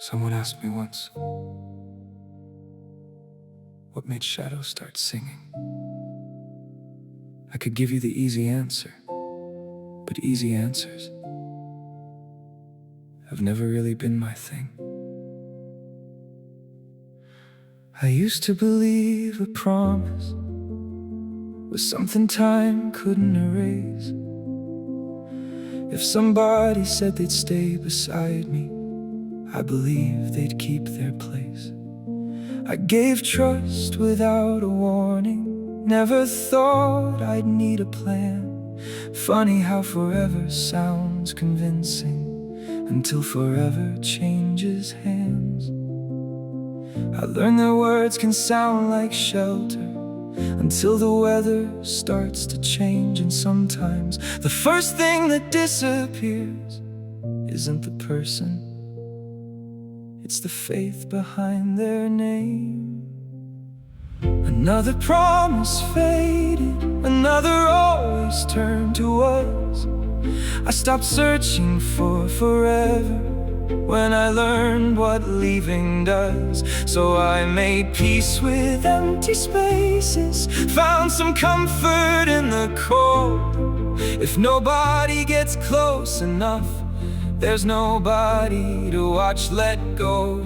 Someone asked me once, what made shadows start singing? I could give you the easy answer, but easy answers have never really been my thing. I used to believe a promise was something time couldn't erase. If somebody said they'd stay beside me, I believed they'd keep their place. I gave trust without a warning, never thought I'd need a plan. Funny how forever sounds convincing until forever changes hands. I learned that words can sound like shelter until the weather starts to change. And sometimes the first thing that disappears isn't the person, it's the faith behind their name. Another promise faded, another always turned to us. I stopped searching for forever when I learned what leaving does. So I made peace with empty spaces, found some comfort in the cold. If nobody gets close enough, there's nobody to watch let go.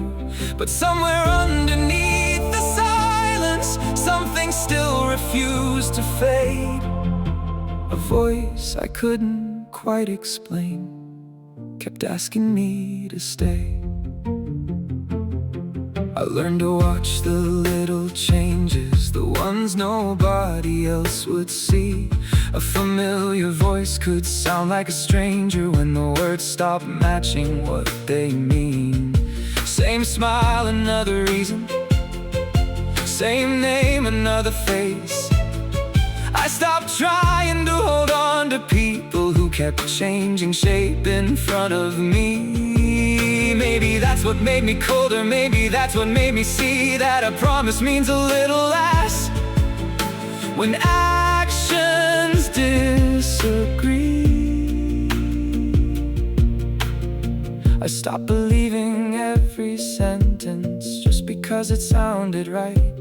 But somewhere underneath the silence, something still refused to fade. A voice I couldn't quite explain kept asking me to stay. I learned to watch the little changes, the ones nobody else would see. A familiar voice could sound like a stranger when the words stop matching what they mean. Same smile, another reason, same name, another face. I stopped trying to hold on to people who kept changing shape in front of me. Maybe that's what made me colder, maybe that's what made me see that a promise means a little less when actions disagree. I stopped believing every sentence just because it sounded right.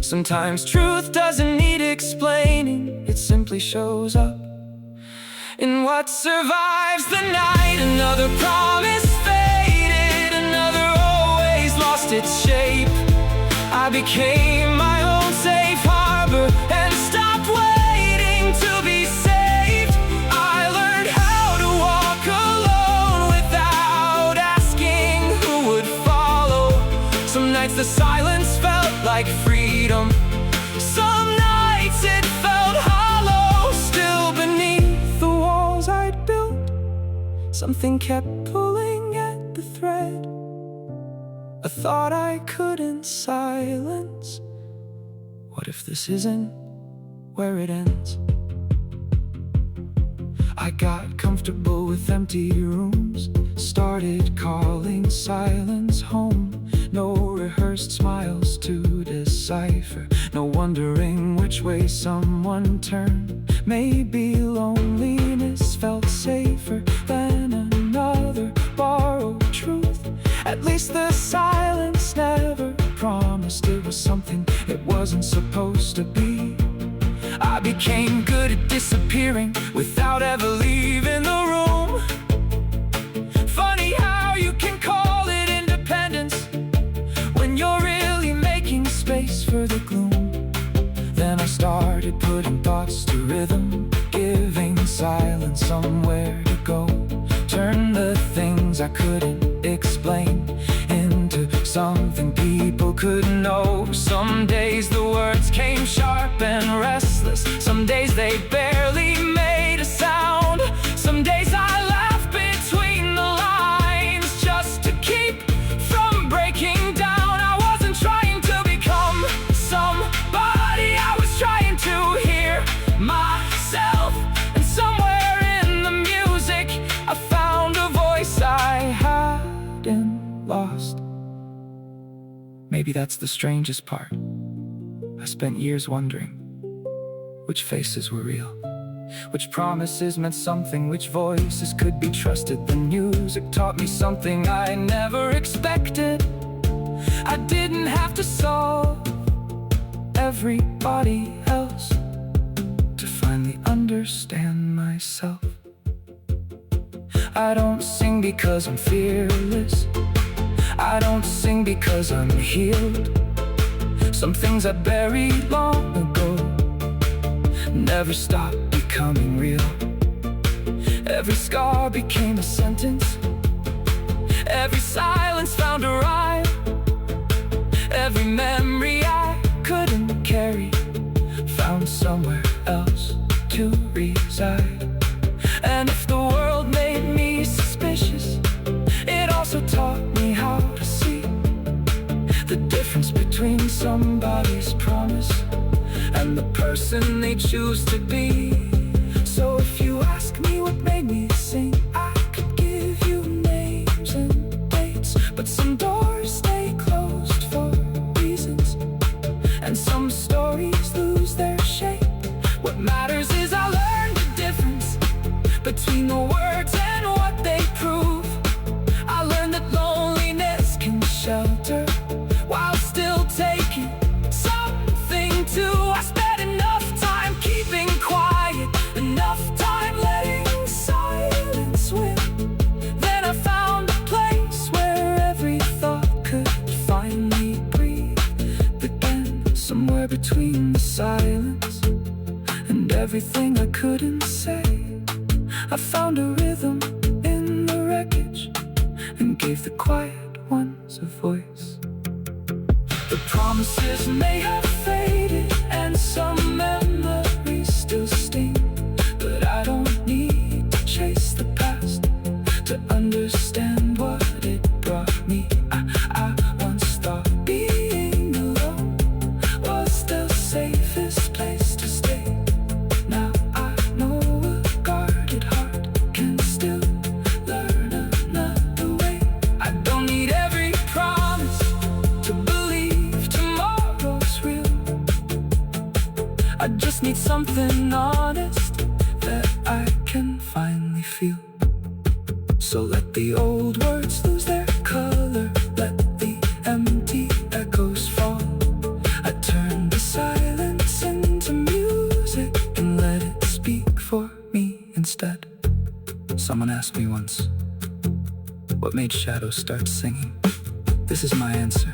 Sometimes truth doesn't need explaining, it simply shows up in what survives the night. Another promise faded, another always lost its shape. I became my own safe harbor and stopped waiting to be saved. I learned how to walk alone without asking who would follow. Some nights the silence felt like freedom, some nights it felt hollow. Still beneath the walls I'd built, something kept pulling at the thread, a thought I couldn't silence. What if this isn't where it ends? I got comfortable with empty rooms, started calling silence home. No rehearsed smiles to decipher, no wondering which way someone turned. Maybe loneliness felt safer than another borrowed truth. At least the silence never promised it was something it wasn't supposed to be. I became good at disappearing without ever leaving the room. Funny how you can call it independence when you're really making space for the gloom. Then I started putting thoughts to rhythm, giving silence somewhere to go. Turn the things I couldn't explain into something people could know. Some days the words came sharp and restless, some days they barely made a sound. Some days I laughed between the lines just to keep from breaking down. I wasn't trying to become somebody, I was trying to hear myself. And somewhere in the music I found a voice I hadn't lost. Maybe that's the strangest part. I spent years wondering which faces were real. which promises meant something, which voices could be trusted. The music taught me something I never expected. I didn't have to solve everybody else to finally understand myself. I don't sing because I'm fearless. I don't sing because I'm healed. Some things I buried long ago never stopped becoming real. Every scar became a sentence. Every silence found a rhyme. Every memory I couldn't carry found somewhere else to reside. And if the world made me suspicious, it also taught me how to see the difference between somebody's promise and the person they choose to be. So if you ask me what made me sing, I could give you names and dates, but some doors stay closed for reasons, and some stories lose their shape. What matters is I learned the difference between the words and what they prove. I learned that loneliness can shelter while still taking something too. I spent enough time keeping quiet, enough time letting silence win. Then I found a place where every thought could finally breathe again. Somewhere between the silence and everything I couldn't say, I found a rhythm in the wreckage and gave the quiet ones a voice. The promises may have faded and some memories still sting, but I don't need to chase the past to understand what it brought me. I once thought being alone was the safest place to stay. Now I know a guarded heart can still learn another way. I don't need every promise to believe tomorrow's real. I just need something honest that I can finally feel. So let the old words lose their color, let the empty echoes fall. I turn the silence into music and let it speak for me instead. Someone asked me once, what made shadows start singing? This is my answer.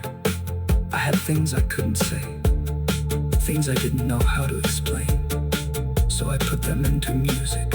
I had things I couldn't say, things I didn't know how to explain, so I put them into music.